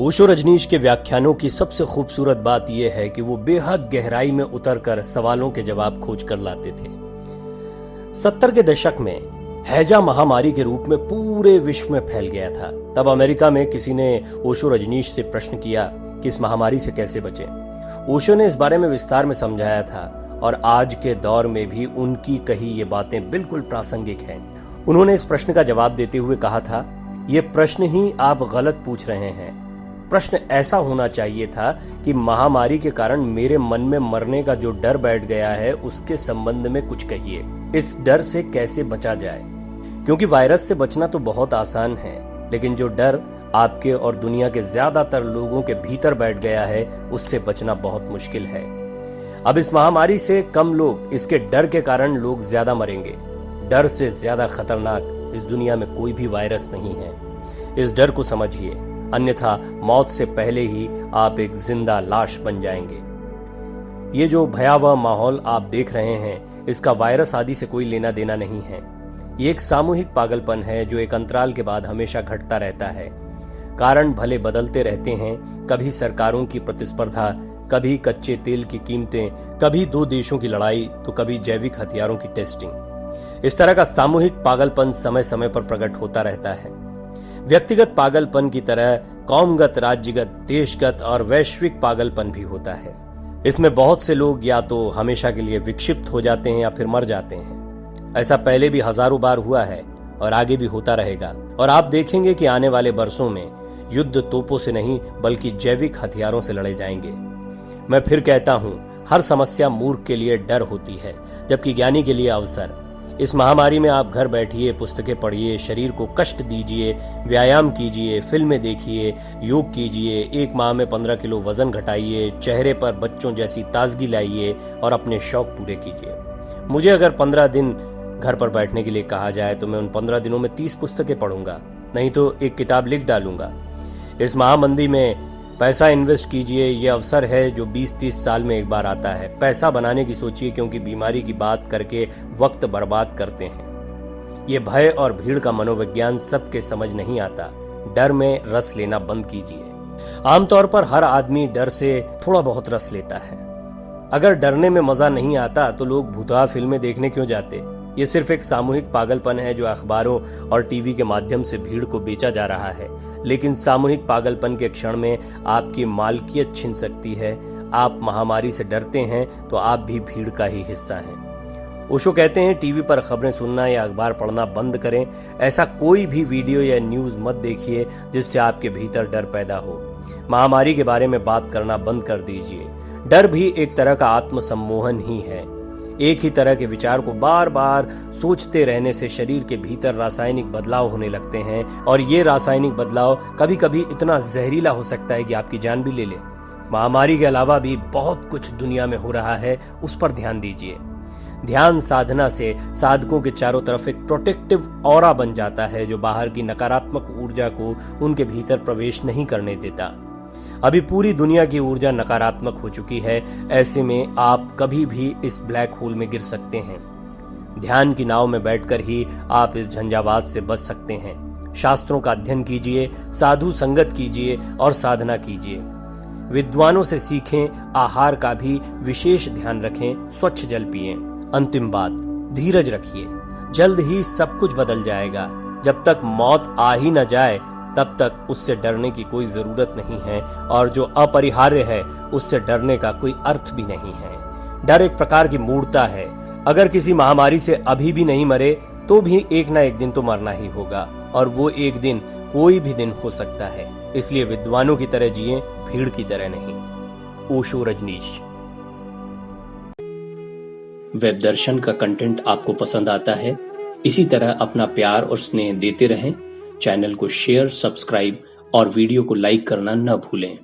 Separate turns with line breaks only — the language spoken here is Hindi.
ओशो रजनीश के व्याख्यानों की सबसे खूबसूरत बात यह है कि वो बेहद गहराई में उतरकर सवालों के जवाब खोज कर लाते थे। 70 के दशक में हैजा महामारी के रूप में पूरे विश्व में फैल गया था। तब अमेरिका में किसी ने ओशो रजनीश से प्रश्न किया कि इस महामारी से कैसे बचें। ओशो ने इस बारे में विस्तार में समझाया था और आज के दौर में भी उनकी कही ये बातें बिल्कुल प्रासंगिक हैं। उन्होंने इस प्रश्न का जवाब देते हुए कहा था, ये प्रश्न ही आप गलत पूछ रहे हैं। प्रश्न ऐसा होना चाहिए था कि महामारी के कारण मेरे मन में मरने का जो डर बैठ गया है उसके संबंध में कुछ कहिए। इस डर से कैसे बचा जाए, क्योंकि वायरस से बचना तो बहुत आसान है, लेकिन जो डर आपके और दुनिया के ज्यादातर लोगों के भीतर बैठ गया है उससे बचना बहुत मुश्किल है। अब इस महामारी से कम लोग, इसके डर के कारण लोग ज्यादा मरेंगे। डर से ज्यादा खतरनाक इस दुनिया में कोई भी वायरस नहीं है। इस डर को समझिए, अन्यथा मौत से पहले ही आप एक जिंदा लाश बन जाएंगे। ये जो भयावह माहौल आप देख रहे हैं, इसका वायरस आदि से कोई लेना देना नहीं है। ये एक सामूहिक पागलपन है जो एक अंतराल के बाद हमेशा घटता रहता है। कारण भले बदलते रहते हैं, कभी सरकारों की प्रतिस्पर्धा, कभी कच्चे तेल की कीमतें, कभी दो देशों की लड़ाई, तो कभी जैविक हथियारों की टेस्टिंग। इस तरह का सामूहिक पागलपन समय समय पर प्रकट होता रहता है। व्यक्तिगत पागलपन की तरह कौमगत, राज्यगत, देशगत और वैश्विक पागलपन भी होता है। इसमें बहुत से लोग या तो हमेशा के लिए विक्षिप्त हो जाते हैं या फिर मर जाते हैं। ऐसा पहले भी हजारों बार हुआ है और आगे भी होता रहेगा। और आप देखेंगे कि आने वाले बरसों में युद्ध तोपों से नहीं बल्कि जैविक हथियारों से लड़े जाएंगे। मैं फिर कहता हूं, हर समस्या मूर्ख के लिए डर होती है, जबकि ज्ञानी के लिए अवसर। इस महामारी में आप घर बैठिए, पुस्तकें पढ़िए, शरीर को कष्ट दीजिए, व्यायाम कीजिए, फिल्में देखिए, योग कीजिए, 1 माह में 15 किलो वजन घटाइए, चेहरे पर बच्चों जैसी ताजगी लाइए और अपने शौक पूरे कीजिए। मुझे अगर 15 दिन घर पर बैठने के लिए कहा जाए तो मैं उन 15 दिनों में 30 पुस्तकें पढ़ूंगा, नहीं तो एक किताब लिख डालूंगा। इस महामंदी में पैसा इन्वेस्ट कीजिए। ये अवसर है जो 20-30 साल में एक बार आता है। पैसा बनाने की सोचिए, क्योंकि बीमारी की बात करके वक्त बर्बाद करते हैं। ये भय और भीड़ का मनोविज्ञान सबके समझ नहीं आता। डर में रस लेना बंद कीजिए। आमतौर पर हर आदमी डर से थोड़ा बहुत रस लेता है। अगर डरने में मजा नहीं आता तो लोग भूतवा फिल्में देखने क्यों जाते? ये सिर्फ एक सामूहिक पागलपन है जो अखबारों और टीवी के माध्यम से भीड़ को बेचा जा रहा है। लेकिन सामूहिक पागलपन के क्षण में आपकी मालकियत छिन सकती है। आप महामारी से डरते हैं तो आप भी भीड़ का ही हिस्सा हैं। ओशो कहते हैं, टीवी पर खबरें सुनना या अखबार पढ़ना बंद करें। ऐसा कोई भी वीडियो या न्यूज मत देखिए जिससे आपके भीतर डर पैदा हो। महामारी के बारे में बात करना बंद कर दीजिए। डर भी एक तरह का आत्मसम्मोहन ही है। एक ही तरह के विचार को बार बार सोचते रहने से शरीर के भीतर रासायनिक बदलाव होने लगते हैं और ये रासायनिक बदलाव कभी कभी इतना जहरीला हो सकता है कि आपकी जान भी ले ले। महामारी के अलावा भी बहुत कुछ दुनिया में हो रहा है, उस पर ध्यान दीजिए। ध्यान साधना से साधकों के चारों तरफ एक प्रोटेक्टिव ऑरा बन जाता है जो बाहर की नकारात्मक ऊर्जा को उनके भीतर प्रवेश नहीं करने देता। अभी पूरी दुनिया की ऊर्जा नकारात्मक हो चुकी है। ऐसे में आप कभी भी इस ब्लैक होल में गिर सकते हैं। ध्यान की नाव में बैठकर ही आप इस झंझावात से बच सकते हैं। शास्त्रों का अध्ययन कीजिए, साधु संगत कीजिए और साधना कीजिए। विद्वानों से सीखें, आहार का भी विशेष ध्यान रखें, स्वच्छ जल पिएं। अंतिम बात, धीरज रखिए, जल्द ही सब कुछ बदल जाएगा। जब तक मौत आ ही न जाए तब तक उससे डरने की कोई जरूरत नहीं है, और जो अपरिहार्य है उससे डरने का कोई अर्थ भी नहीं है। डर एक प्रकार की मूढ़ता है। अगर किसी महामारी से अभी भी नहीं मरे तो भी एक ना एक दिन तो मरना ही होगा, और वो एक दिन कोई भी दिन हो सकता है। इसलिए विद्वानों की तरह जिएं, भीड़ की तरह नहीं। ओशो रजनीश। वेब दर्शन का कंटेंट आपको पसंद आता है? इसी तरह अपना प्यार और स्नेह देते रहें। चैनल को शेयर, सब्सक्राइब और वीडियो को लाइक करना न भूलें।